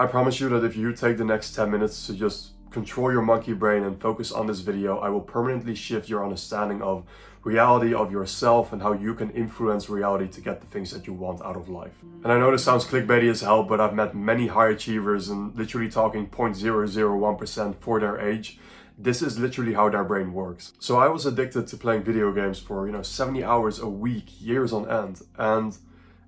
I promise you that if you take the next 10 minutes to just control your monkey brain and focus on this video, I will permanently shift your understanding of reality, of yourself, and how you can influence reality to get the things that you want out of life. And I know this sounds clickbaity as hell, but I've met many high achievers and literally talking 0.001% for their age. This is literally how their brain works. So I was addicted to playing video games for, 70 hours a week, years on end. And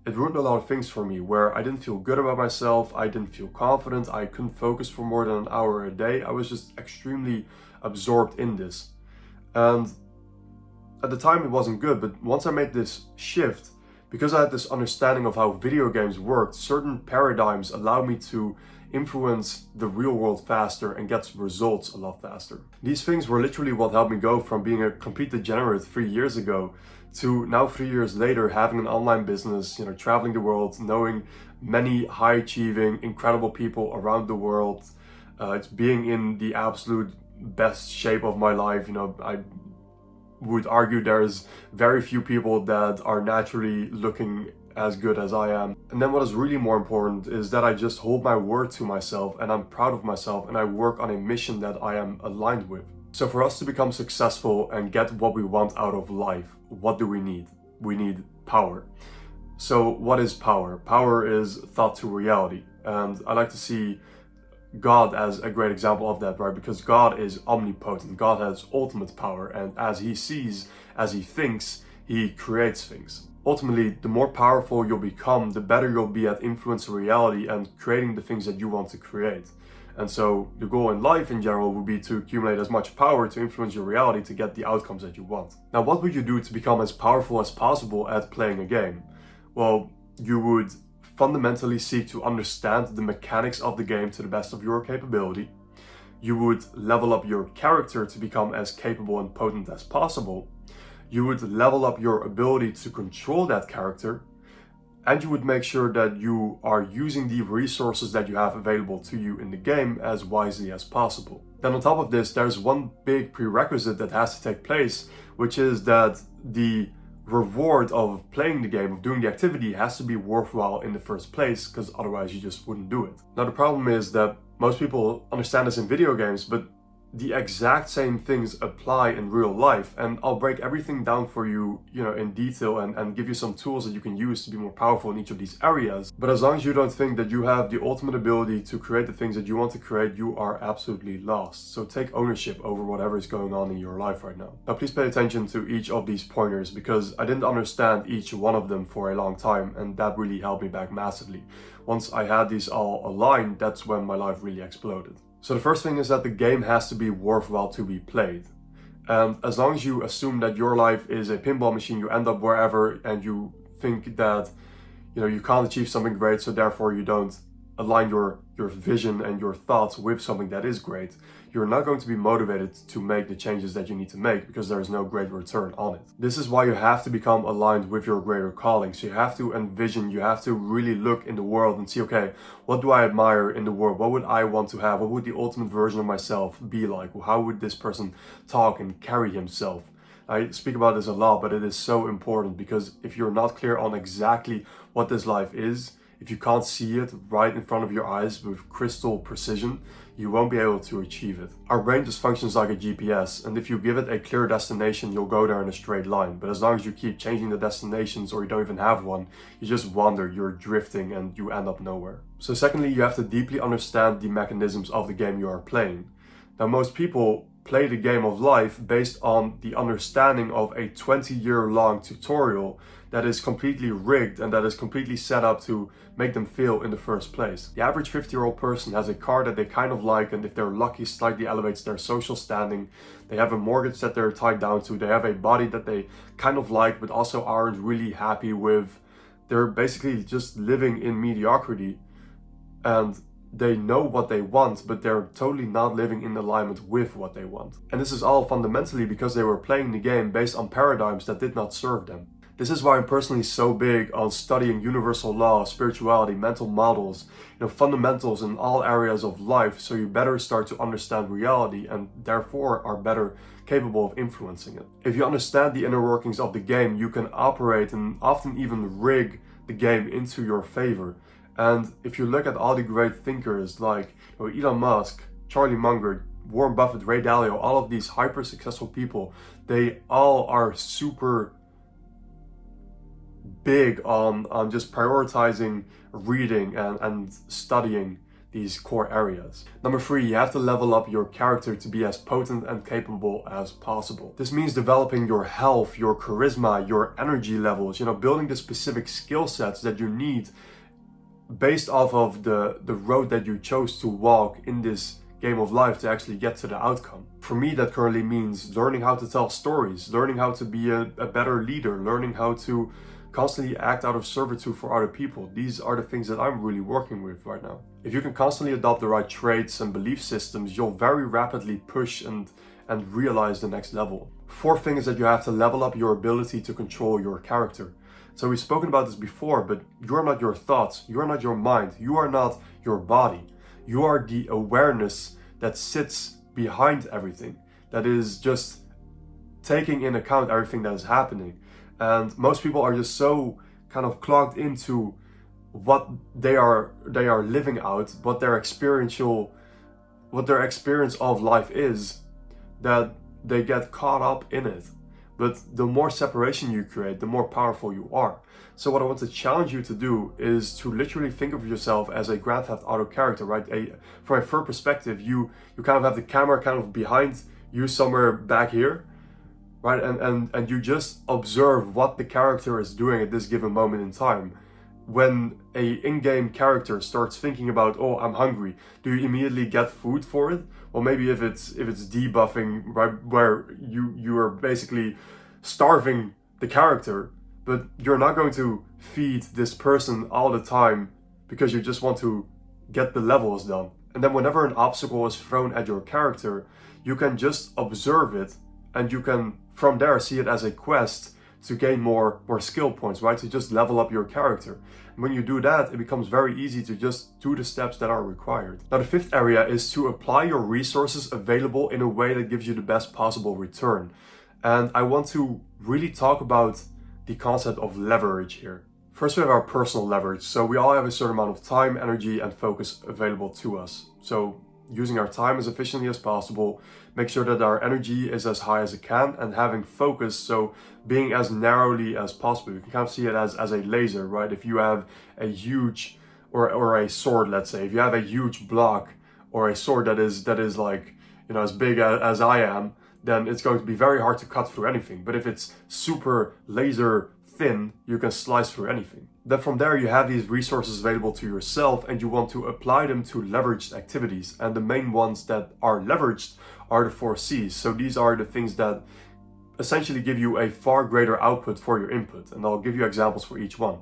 it ruined a lot of things for me, where I didn't feel good about myself, I didn't feel confident, I couldn't focus for more than an hour a day. I was just extremely absorbed in this. And at the time it wasn't good, but once I made this shift, because I had this understanding of how video games worked, certain paradigms allowed me to influence the real world faster and get results a lot faster. These things were literally what helped me go from being a complete degenerate 3 years ago to now 3 years later having an online business, traveling the world, knowing many high achieving, incredible people around the world. It's being in the absolute best shape of my life. I would argue there's very few people that are naturally looking as good as I am. And then what is really more important is that I just hold my word to myself and I'm proud of myself and I work on a mission that I am aligned with. So for us to become successful and get what we want out of life, what do we need? We need power. So what is power? Power is thought to reality. And I like to see God as a great example of that, right? Because God is omnipotent. God has ultimate power. And as he sees, as he thinks, he creates things. Ultimately, the more powerful you'll become, the better you'll be at influencing reality and creating the things that you want to create. And so the goal in life in general would be to accumulate as much power to influence your reality to get the outcomes that you want. Now, what would you do to become as powerful as possible at playing a game? Well, you would fundamentally seek to understand the mechanics of the game to the best of your capability. You would level up your character to become as capable and potent as possible. You would level up your ability to control that character. And you would make sure that you are using the resources that you have available to you in the game as wisely as possible. Then on top of this, there's one big prerequisite that has to take place, which is that the reward of playing the game, of doing the activity, has to be worthwhile in the first place, because otherwise you just wouldn't do it. Now the problem is that most people understand this in video games, but the exact same things apply in real life. And I'll break everything down for you, in detail and give you some tools that you can use to be more powerful in each of these areas. But as long as you don't think that you have the ultimate ability to create the things that you want to create, you are absolutely lost. So take ownership over whatever is going on in your life right now. Now, please pay attention to each of these pointers, because I didn't understand each one of them for a long time, and that really held me back massively. Once I had these all aligned, that's when my life really exploded. So the first thing is that the game has to be worthwhile to be played. And as long as you assume that your life is a pinball machine, you end up wherever, and you think that, you can't achieve something great, so therefore you don't align your vision and your thoughts with something that is great, you're not going to be motivated to make the changes that you need to make, because there is no great return on it. This is why you have to become aligned with your greater calling. So you have to envision, you have to really look in the world and see, okay, what do I admire in the world? What would I want to have? What would the ultimate version of myself be like? How would this person talk and carry himself? I speak about this a lot, but it is so important, because if you're not clear on exactly what this life is, if you can't see it right in front of your eyes with crystal precision, you won't be able to achieve it. Our brain just functions like a GPS, and if you give it a clear destination, you'll go there in a straight line. But as long as you keep changing the destinations, or you don't even have one, you just wander, you're drifting, and you end up nowhere. So secondly, you have to deeply understand the mechanisms of the game you are playing. Now, most people play the game of life based on the understanding of a 20-year-long tutorial that is completely rigged and that is completely set up to make them fail in the first place. The average 50-year-old person has a car that they kind of like, and if they're lucky, slightly elevates their social standing. They have a mortgage that they're tied down to. They have a body that they kind of like, but also aren't really happy with. They're basically just living in mediocrity, and they know what they want, but they're totally not living in alignment with what they want. And this is all fundamentally because they were playing the game based on paradigms that did not serve them. This is why I'm personally so big on studying universal law, spirituality, mental models, fundamentals in all areas of life, so you better start to understand reality and therefore are better capable of influencing it. If you understand the inner workings of the game, you can operate and often even rig the game into your favor. And if you look at all the great thinkers like Elon Musk, Charlie Munger, Warren Buffett, Ray Dalio, all of these hyper successful people, they all are super big on just prioritizing reading and studying these core areas. Number 3, you have to level up your character to be as potent and capable as possible. This means developing your health, your charisma, your energy levels, building the specific skill sets that you need based off of the road that you chose to walk in this game of life to actually get to the outcome. For me, that currently means learning how to tell stories, learning how to be a better leader, learning how to constantly act out of servitude for other people. These are the things that I'm really working with right now. If you can constantly adopt the right traits and belief systems, you'll very rapidly push and realize the next level. 4th thing is that you have to level up your ability to control your character. So we've spoken about this before, but you're not your thoughts, you're not your mind, you are not your body. You are the awareness that sits behind everything, that is just taking in account everything that is happening. And most people are just so kind of clogged into what they are living out, what their experience of life is, that they get caught up in it. But the more separation you create, the more powerful you are. So what I want to challenge you to do is to literally think of yourself as a Grand Theft Auto character, right? From a third perspective, you kind of have the camera kind of behind you somewhere back here, right? And you just observe what the character is doing at this given moment in time. When a in-game character starts thinking about, oh, I'm hungry, do you immediately get food for it? Well, maybe if it's debuffing, right, where you are basically starving the character, but you're not going to feed this person all the time because you just want to get the levels done. And then whenever an obstacle is thrown at your character, you can just observe it, and you can from there see it as a quest to gain more skill points, right? To just level up your character. And when you do that, it becomes very easy to just do the steps that are required. Now, the 5th area is to apply your resources available in a way that gives you the best possible return. And I want to really talk about the concept of leverage here. First, we have our personal leverage. So we all have a certain amount of time, energy, and focus available to us. So using our time as efficiently as possible, make sure that our energy is as high as it can, and having focus, so being as narrowly as possible. You can kind of see it as a laser, right? If you have a huge, or a sword, let's say, if you have a huge block or a sword that is like, as big as I am, then it's going to be very hard to cut through anything. But if it's super laser thin, you can slice through anything. Then from there, you have these resources available to yourself, and you want to apply them to leveraged activities. And the main ones that are leveraged are the 4 C's. So these are the things that essentially give you a far greater output for your input. And I'll give you examples for each one.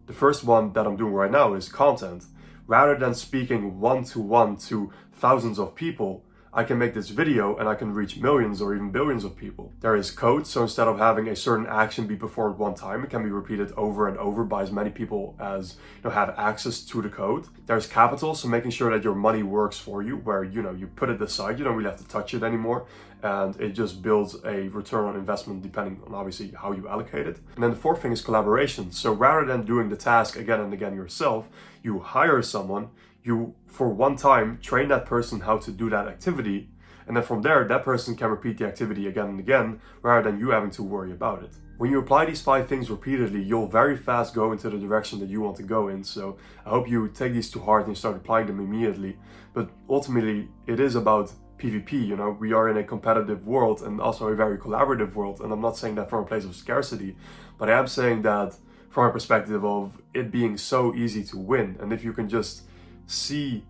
The first one that I'm doing right now is content. Rather than speaking one-to-one to thousands of people, I can make this video and I can reach millions or even billions of people. There is code, so instead of having a certain action be performed one time, it can be repeated over and over by as many people as have access to the code. There's capital, so making sure that your money works for you, where you put it aside, you don't really have to touch it anymore, and it just builds a return on investment depending on obviously how you allocate it. And then the 4th thing is collaboration. So rather than doing the task again and again yourself, you hire someone, you, for one time, train that person how to do that activity, and then from there, that person can repeat the activity again and again, rather than you having to worry about it. When you apply these 5 things repeatedly, you'll very fast go into the direction that you want to go in. So I hope you take these to heart and you start applying them immediately. But ultimately, it is about PvP, we are in a competitive world and also a very collaborative world. And I'm not saying that from a place of scarcity, but I am saying that from a perspective of it being so easy to win. And if you can just see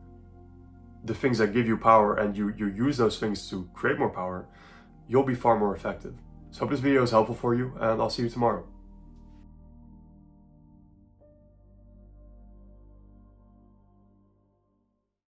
the things that give you power and you use those things to create more power, you'll be far more effective. So I hope this video is helpful for you, and I'll see you tomorrow.